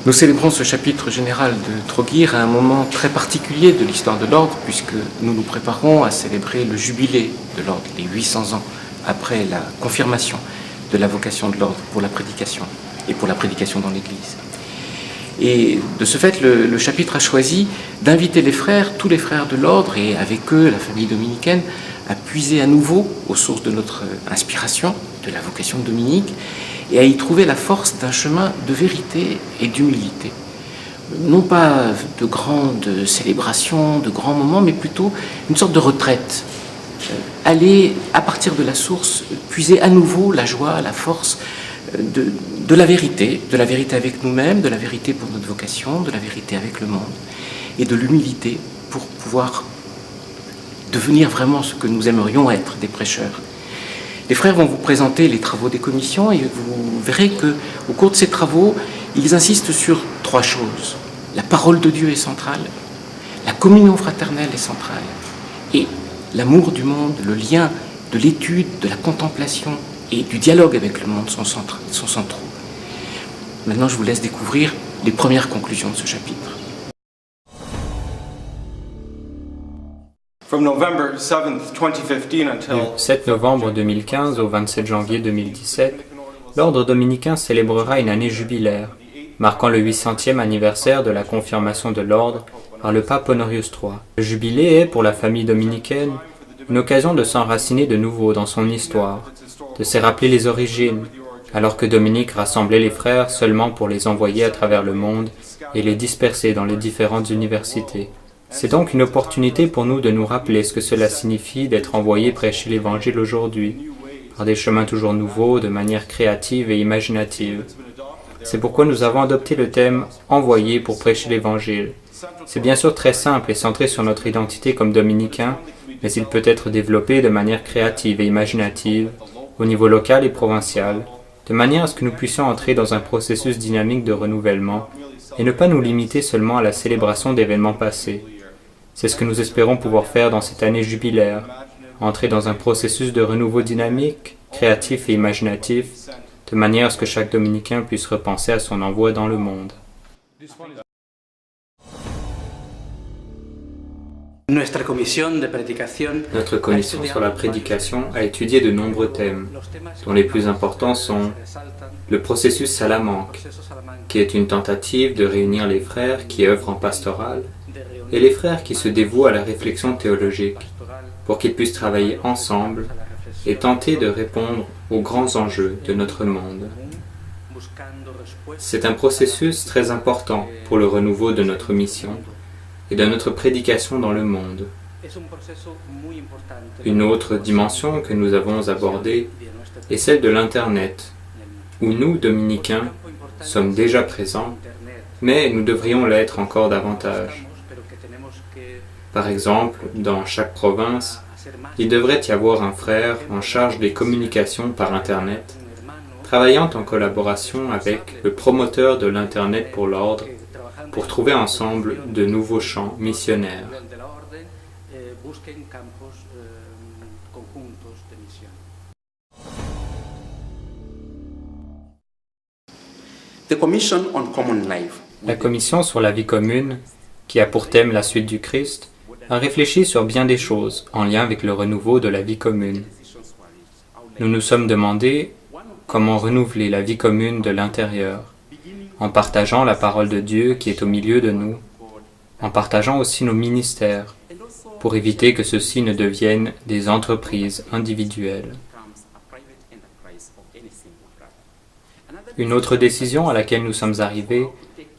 Nous célébrons ce chapitre général de Trogir à un moment très particulier de l'histoire de l'ordre, puisque nous nous préparons à célébrer le jubilé de l'ordre, les 800 ans après la confirmation de la vocation de l'ordre pour la prédication et pour la prédication dans l'Église. Et de ce fait, le chapitre a choisi d'inviter les frères, tous les frères de l'ordre, et avec eux la famille dominicaine, à puiser à nouveau aux sources de notre inspiration, de la vocation de Dominique, et à y trouver la force d'un chemin de vérité et d'humilité. Non pas de grandes célébrations, de grands moments, mais plutôt une sorte de retraite. Aller, à partir de la source, puiser à nouveau la joie, la force de la vérité avec nous-mêmes, de la vérité pour notre vocation, de la vérité avec le monde, et de l'humilité pour pouvoir devenir vraiment ce que nous aimerions être, des prêcheurs. Les frères vont vous présenter les travaux des commissions et vous verrez qu'au cours de ces travaux, ils insistent sur trois choses. La parole de Dieu est centrale, la communion fraternelle est centrale, et l'amour du monde, le lien de l'étude, de la contemplation et du dialogue avec le monde sont centraux. Maintenant, je vous laisse découvrir les premières conclusions de ce chapitre. Du 7 novembre 2015 au 27 janvier 2017, l'ordre dominicain célébrera une année jubilaire, marquant le 800e anniversaire de la confirmation de l'ordre par le pape Honorius III. Le jubilé est, pour la famille dominicaine, une occasion de s'enraciner de nouveau dans son histoire, de se rappeler les origines, alors que Dominique rassemblait les frères seulement pour les envoyer à travers le monde et les disperser dans les différentes universités. C'est donc une opportunité pour nous de nous rappeler ce que cela signifie d'être envoyé prêcher l'Évangile aujourd'hui, par des chemins toujours nouveaux, de manière créative et imaginative. C'est pourquoi nous avons adopté le thème « Envoyé pour prêcher l'Évangile ». C'est bien sûr très simple et centré sur notre identité comme dominicains, mais il peut être développé de manière créative et imaginative, au niveau local et provincial, de manière à ce que nous puissions entrer dans un processus dynamique de renouvellement et ne pas nous limiter seulement à la célébration d'événements passés. C'est ce que nous espérons pouvoir faire dans cette année jubilaire, entrer dans un processus de renouveau dynamique, créatif et imaginatif, de manière à ce que chaque dominicain puisse repenser à son envoi dans le monde. Notre commission sur la prédication a étudié de nombreux thèmes, dont les plus importants sont le processus Salamanque, qui est une tentative de réunir les frères qui œuvrent en pastoral et les frères qui se dévouent à la réflexion théologique, pour qu'ils puissent travailler ensemble et tenter de répondre aux grands enjeux de notre monde. C'est un processus très important pour le renouveau de notre mission et de notre prédication dans le monde. Une autre dimension que nous avons abordée est celle de l'Internet, où nous, dominicains, sommes déjà présents, mais nous devrions l'être encore davantage. Par exemple, dans chaque province, il devrait y avoir un frère en charge des communications par Internet, travaillant en collaboration avec le promoteur de l'Internet pour l'ordre, pour trouver ensemble de nouveaux champs missionnaires. La commission sur la vie commune, qui a pour thème la suite du Christ, a réfléchi sur bien des choses en lien avec le renouveau de la vie commune. Nous nous sommes demandé comment renouveler la vie commune de l'intérieur, en partageant la parole de Dieu qui est au milieu de nous, en partageant aussi nos ministères, pour éviter que ceux-ci ne deviennent des entreprises individuelles. Une autre décision à laquelle nous sommes arrivés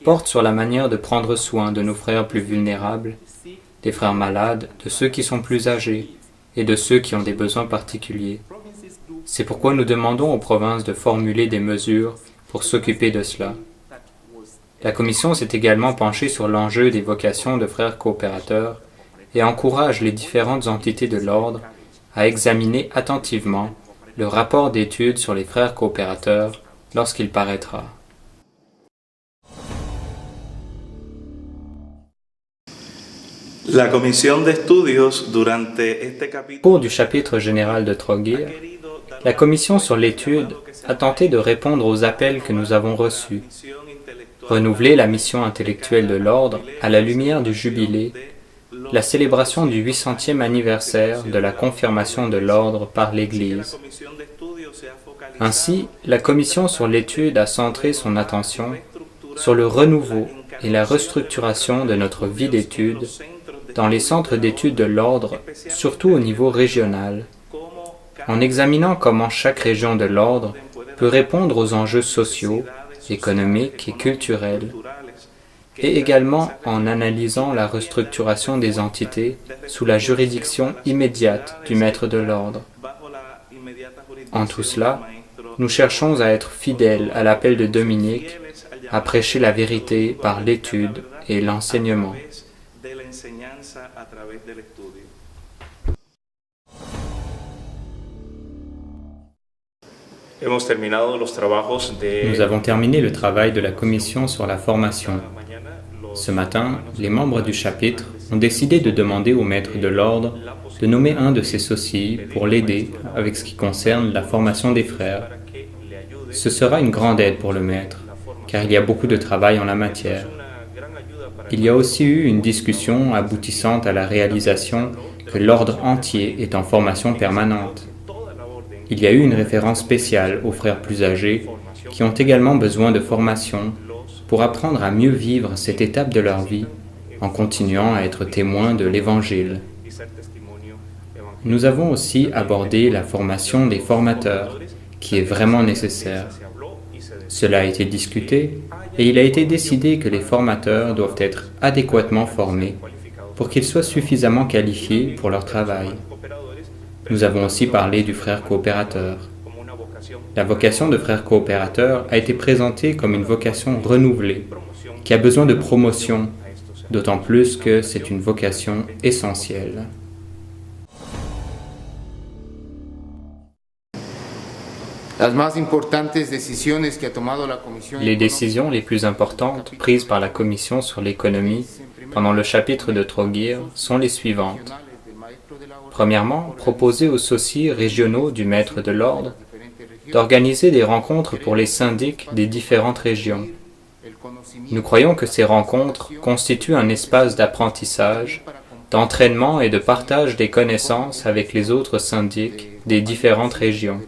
porte sur la manière de prendre soin de nos frères plus vulnérables, des frères malades, de ceux qui sont plus âgés et de ceux qui ont des besoins particuliers. C'est pourquoi nous demandons aux provinces de formuler des mesures pour s'occuper de cela. La Commission s'est également penchée sur l'enjeu des vocations de frères coopérateurs et encourage les différentes entités de l'ordre à examiner attentivement le rapport d'études sur les frères coopérateurs lorsqu'il paraîtra. Au cours du chapitre général de Trogir, la commission sur l'étude a tenté de répondre aux appels que nous avons reçus, renouveler la mission intellectuelle de l'Ordre à la lumière du Jubilé, la célébration du 800e anniversaire de la confirmation de l'Ordre par l'Église. Ainsi, la Commission sur l'étude a centré son attention sur le renouveau et la restructuration de notre vie d'études dans les centres d'études de l'Ordre, surtout au niveau régional, en examinant comment chaque région de l'Ordre peut répondre aux enjeux sociaux, économiques et culturels, et également en analysant la restructuration des entités sous la juridiction immédiate du maître de l'Ordre. En tout cela, nous cherchons à être fidèles à l'appel de Dominique, à prêcher la vérité par l'étude et l'enseignement. Nous avons terminé le travail de la commission sur la formation. Ce matin, les membres du chapitre ont décidé de demander au maître de l'ordre de nommer un de ses sociés pour l'aider avec ce qui concerne la formation des frères. Ce sera une grande aide pour le maître, car il y a beaucoup de travail en la matière. Il y a aussi eu une discussion aboutissant à la réalisation que l'ordre entier est en formation permanente. Il y a eu une référence spéciale aux frères plus âgés qui ont également besoin de formation pour apprendre à mieux vivre cette étape de leur vie en continuant à être témoins de l'Évangile. Nous avons aussi abordé la formation des formateurs, qui est vraiment nécessaire. Cela a été discuté et il a été décidé que les formateurs doivent être adéquatement formés pour qu'ils soient suffisamment qualifiés pour leur travail. Nous avons aussi parlé du frère coopérateur. La vocation de frère coopérateur a été présentée comme une vocation renouvelée, qui a besoin de promotion, d'autant plus que c'est une vocation essentielle. Les décisions les plus importantes prises par la Commission sur l'économie pendant le chapitre de Trogir sont les suivantes. Premièrement, proposer aux sociés régionaux du maître de l'ordre d'organiser des rencontres pour les syndics des différentes régions. Nous croyons que ces rencontres constituent un espace d'apprentissage, d'entraînement et de partage des connaissances avec les autres syndics des différentes régions.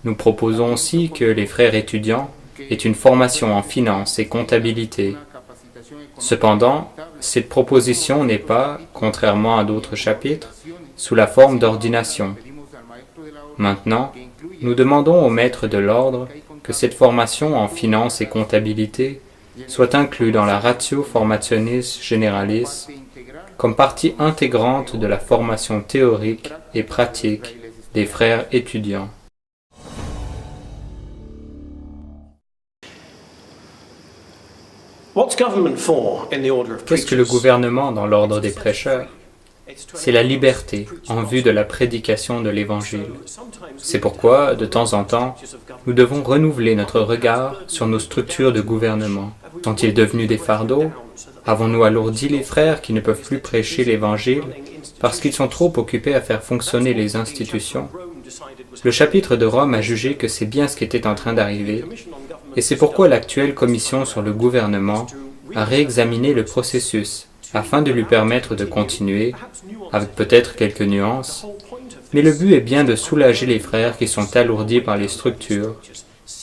Nous proposons aussi que les frères étudiants aient une formation en finance et comptabilité. Cependant, cette proposition n'est pas, contrairement à d'autres chapitres, sous la forme d'ordination. Maintenant, nous demandons au maître de l'ordre que cette formation en finance et comptabilité soit inclue dans la ratio formationis generalis comme partie intégrante de la formation théorique et pratique des frères étudiants. Qu'est-ce que le gouvernement dans l'ordre des prêcheurs? C'est la liberté en vue de la prédication de l'Évangile. C'est pourquoi, de temps en temps, nous devons renouveler notre regard sur nos structures de gouvernement. Sont-ils devenus des fardeaux? Avons-nous alourdi les frères qui ne peuvent plus prêcher l'Évangile parce qu'ils sont trop occupés à faire fonctionner les institutions? Le chapitre de Rome a jugé que c'est bien ce qui était en train d'arriver, et c'est pourquoi l'actuelle commission sur le gouvernement a réexaminé le processus afin de lui permettre de continuer, avec peut-être quelques nuances, mais le but est bien de soulager les frères qui sont alourdis par les structures,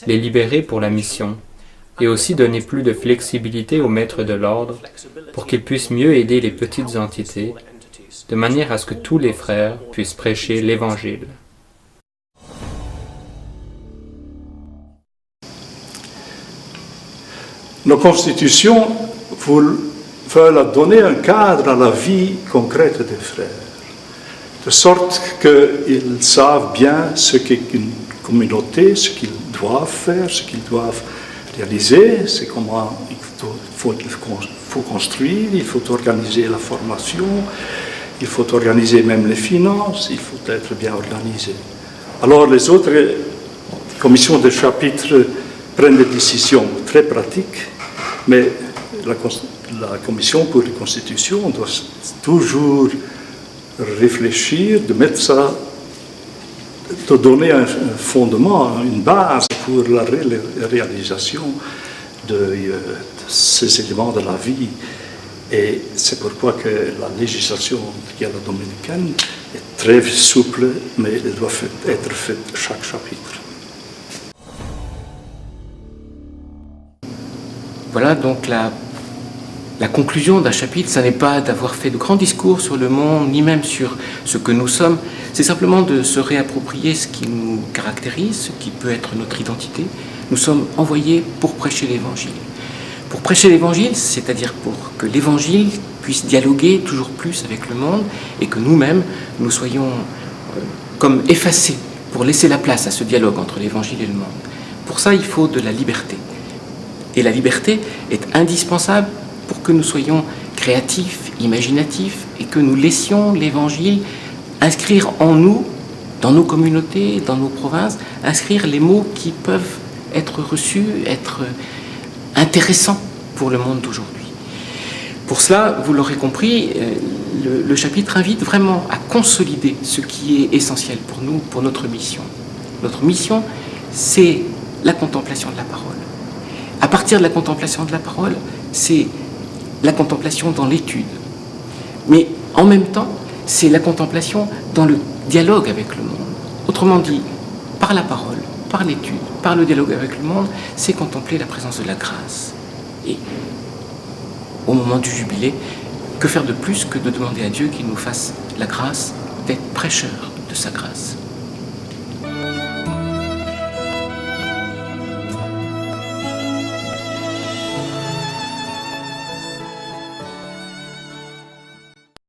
les libérer pour la mission, et aussi donner plus de flexibilité aux maîtres de l'ordre pour qu'ils puissent mieux aider les petites entités, de manière à ce que tous les frères puissent prêcher l'Évangile. Nos constitutions veulent donner un cadre à la vie concrète des frères, de sorte qu'ils savent bien ce qu'est une communauté, ce qu'ils doivent faire, ce qu'ils doivent réaliser, c'est comment il faut construire, il faut organiser la formation, il faut organiser même les finances, il faut être bien organisé. Alors les autres commissions de chapitre prennent des décisions très pratiques, mais la commission pour les constitutions doit toujours réfléchir, de mettre ça, de donner un fondement, une base pour la réalisation de ces éléments de la vie. Et c'est pourquoi que la législation gallo-dominicaine est très souple, mais elle doit être faite chaque chapitre. Voilà donc la conclusion d'un chapitre, ça n'est pas d'avoir fait de grands discours sur le monde, ni même sur ce que nous sommes, c'est simplement de se réapproprier ce qui nous caractérise, ce qui peut être notre identité. Nous sommes envoyés pour prêcher l'Évangile. Pour prêcher l'Évangile, c'est-à-dire pour que l'Évangile puisse dialoguer toujours plus avec le monde et que nous-mêmes, nous soyons comme effacés pour laisser la place à ce dialogue entre l'Évangile et le monde. Pour ça, il faut de la liberté. Et la liberté est indispensable pour que nous soyons créatifs, imaginatifs et que nous laissions l'Évangile inscrire en nous, dans nos communautés, dans nos provinces, inscrire les mots qui peuvent être reçus, être intéressants pour le monde d'aujourd'hui. Pour cela, vous l'aurez compris, le chapitre invite vraiment à consolider ce qui est essentiel pour nous, pour notre mission. Notre mission, c'est la contemplation de la parole. À partir de la contemplation de la parole, c'est la contemplation dans l'étude. Mais en même temps, c'est la contemplation dans le dialogue avec le monde. Autrement dit, par la parole, par l'étude, par le dialogue avec le monde, c'est contempler la présence de la grâce. Et au moment du jubilé, que faire de plus que de demander à Dieu qu'il nous fasse la grâce d'être prêcheurs de sa grâce.